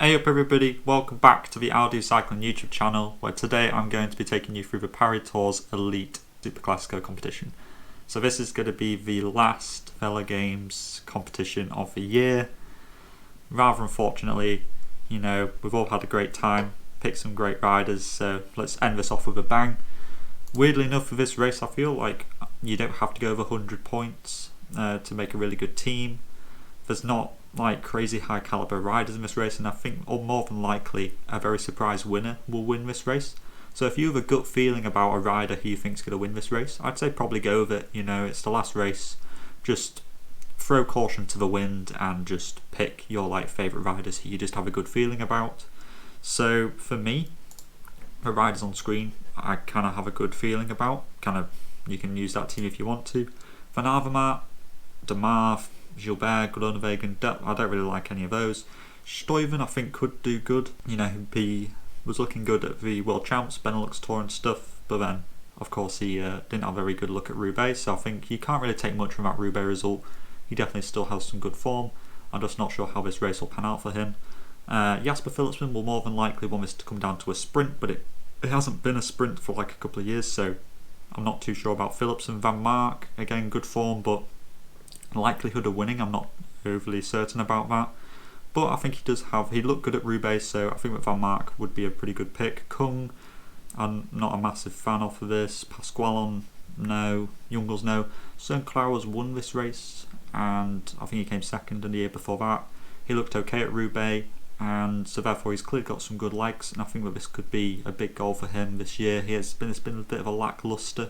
Hey up everybody, welcome back to the Audio Cycling YouTube channel, where today I'm going to be taking you through the Paris Tours Elite Superclasico competition. So this is going to be the last Velogames competition of the year. Rather unfortunately, we've all had a great time, picked some great riders, so let's end this off with a bang. Weirdly enough for this race, I feel like you don't have to go over 100 points to make a really good team. There's not like crazy high caliber riders in this race, and I think more than likely a very surprise winner will win this race. So if you have a gut feeling about a rider who you think's going to win this race, I'd say probably go with it. It's the last race. Just throw caution to the wind and just pick your favourite riders who you just have a good feeling about. So for me, the riders on screen I kind of have a good feeling about. You can use that team if you want to. Van Avermaet, De Marve, Gilbert, Groenewegen, I don't really like any of those. Stuyven I think could do good. He was looking good at the World Champs, Benelux Tour and stuff, but then of course he didn't have a very good look at Roubaix, so I think you can't really take much from that Roubaix result. He definitely still has some good form. I'm just not sure how this race will pan out for him. Jasper Philipsen will more than likely want this to come down to a sprint, but it hasn't been a sprint for a couple of years, so I'm not too sure about Philipsen. Van Mark, again good form, but likelihood of winning I'm not overly certain about that, but I think he looked good at Roubaix, so I think that Van Mark would be a pretty good pick. Kung, I'm not a massive fan of this. Pasqualon, no. Jungels, no. Søren Krauer's won this race, and I think he came second in the year before that. He looked okay at Roubaix, and so therefore he's clearly got some good likes, and I think that this could be a big goal for him this year. It's been a bit of a lacklustre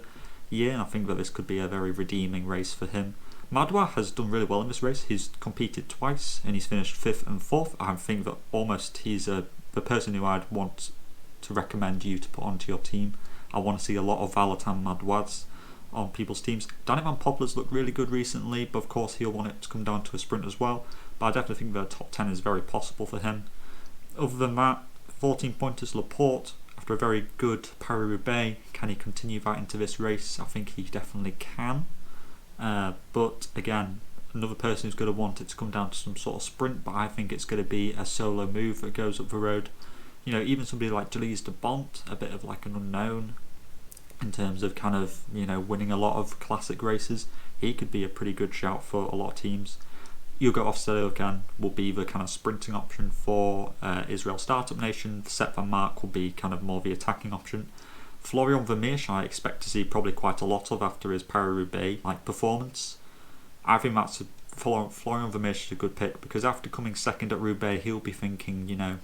year, and I think that this could be a very redeeming race for him. Madouas has done really well in this race. He's competed twice and he's finished 5th and 4th. I think that almost he's the person who I'd want to recommend you to put onto your team. I want to see a lot of Valentin Madouas on people's teams. Danny Van Poppler's looked really good recently, but of course he'll want it to come down to a sprint as well. But I definitely think the top 10 is very possible for him. Other than that, 14 pointers Laporte, after a very good Paris-Roubaix, can he continue that into this race? I think he definitely can. But again, another person who's going to want it to come down to some sort of sprint, but I think it's going to be a solo move that goes up the road. Even somebody like Gilles de Bont, a bit of an unknown in terms of winning a lot of classic races. He could be a pretty good shout for a lot of teams. Hugo Hofstede again will be the sprinting option for Israel Startup Nation. Sepp van Mark will be more the attacking option. Florian Vermeersch I expect to see probably quite a lot of after his Paris-Roubaix performance. I think that's Florian Vermeersch is a good pick, because after coming second at Roubaix he'll be thinking,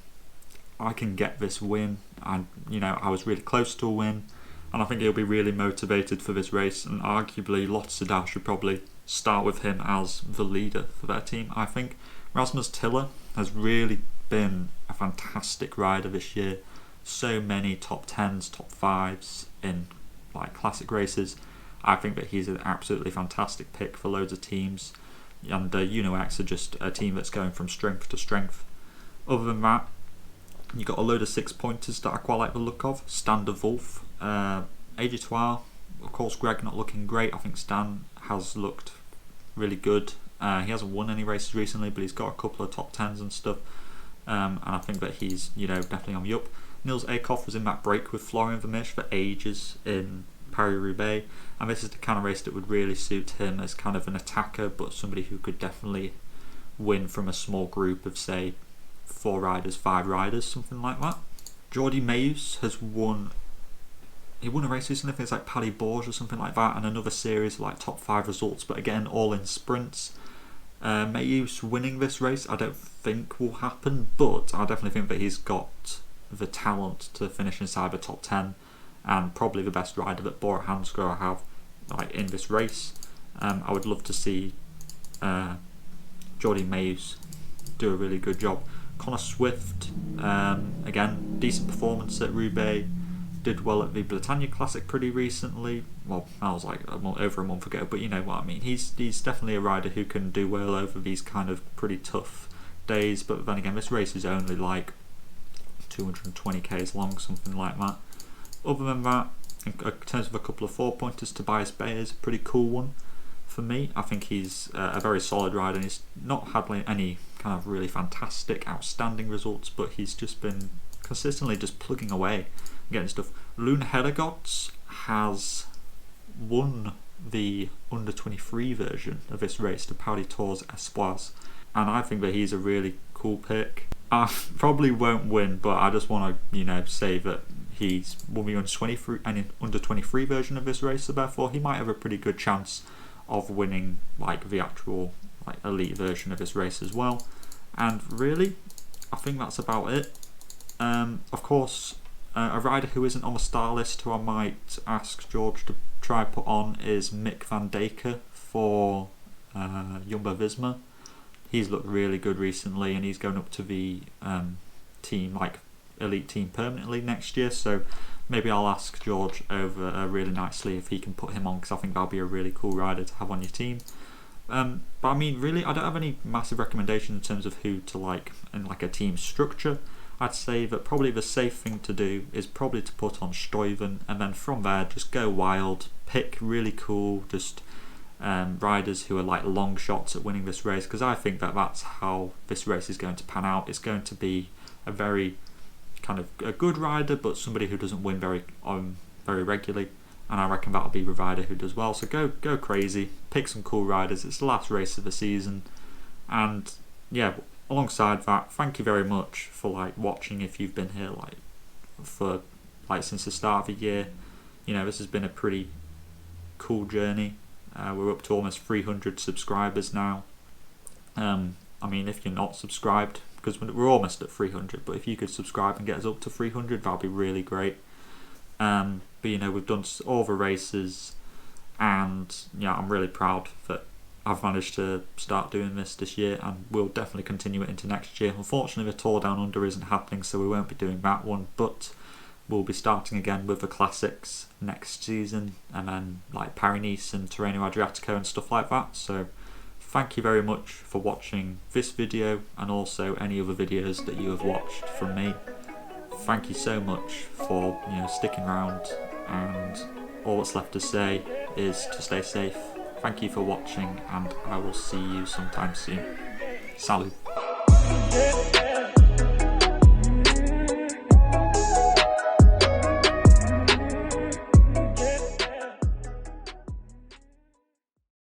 I can get this win, and I was really close to a win, and I think he'll be really motivated for this race, and arguably Lotto Soudal should probably start with him as the leader for their team. I think Rasmus Tiller has really been a fantastic rider this year. So many top 10s, top 5s in classic races. I think that he's an absolutely fantastic pick for loads of teams, and UNOX are just a team that's going from strength to strength. Other than that, you got a load of 6-pointers that I quite like the look of. Stan de Wolf, Agetoire, of course Greg not looking great. I think Stan has looked really good. He hasn't won any races recently, but he's got a couple of top 10s and stuff, and I think that he's definitely on the up. Niels Eekhoff was in that break with Florian Vermeersch for ages in Paris-Roubaix, and this is the kind of race that would really suit him as an attacker, but somebody who could definitely win from a small group of say 4 riders, 5 riders, something like that. Jordi Meeus has won a race recently, I think it's Paris Bourges or something like that, and another series of top 5 results, but again all in sprints. Meeus winning this race I don't think will happen, but I definitely think that he's got the talent to finish inside the top 10, and probably the best rider that Bora Hansgrohe have in this race. I would love to see Jordi Meeus do a really good job. Connor Swift, again decent performance at Roubaix, did well at the Bretagne Classic pretty recently. Well, that was over a month ago, but you know what I mean. He's definitely a rider who can do well over these pretty tough days, but then again this race is only 220k's long, something like that. Other than that, in terms of a couple of 4-pointers, Tobias Bayer is a pretty cool one for me. I think he's a very solid rider, and he's not had any kind of really fantastic, outstanding results, but he's just been consistently just plugging away, getting stuff. Lune Hedegaards has won the under 23 version of this race, the Paris Tours Espoirs, and I think that he's a really cool pick. I probably won't win, but I just want to, say that he's won the under 23 version of this race, so therefore he might have a pretty good chance of winning like the actual like elite version of this race as well. And really, I think that's about it. Of course, a rider who isn't on the star list who I might ask George to try put on is Mick van Dijk for Jumbo-Visma. He's looked really good recently, and he's going up to the team, like elite team, permanently next year. So maybe I'll ask George over really nicely if he can put him on, because I think that'll be a really cool rider to have on your team. But I mean, really, I don't have any massive recommendations in terms of who to like in like a team structure. I'd say that probably the safe thing to do is probably to put on Stuyven, and then from there just go wild, pick really cool just riders who are like long shots at winning this race, because I think that that's how this race is going to pan out. It's going to be a very kind of a good rider, but somebody who doesn't win very regularly, and I reckon that'll be the rider who does well. So go crazy, pick some cool riders. It's the last race of the season, and yeah, alongside that, thank you very much for like watching. If you've been here for since the start of the year, this has been a pretty cool journey. We're up to almost 300 subscribers now. I mean, if you're not subscribed, because we're almost at 300, but if you could subscribe and get us up to 300, that'd be really great. But we've done all the races, and yeah, I'm really proud that I've managed to start doing this year, and we'll definitely continue it into next year. Unfortunately, the Tour Down Under isn't happening, so we won't be doing that one, but we'll be starting again with the classics next season, and then like Paris-Nice and Tirreno Adriatico and stuff like that. So thank you very much for watching this video, and also any other videos that you have watched from me. Thank you so much for sticking around, and all that's left to say is to stay safe. Thank you for watching, and I will see you sometime soon. Salut.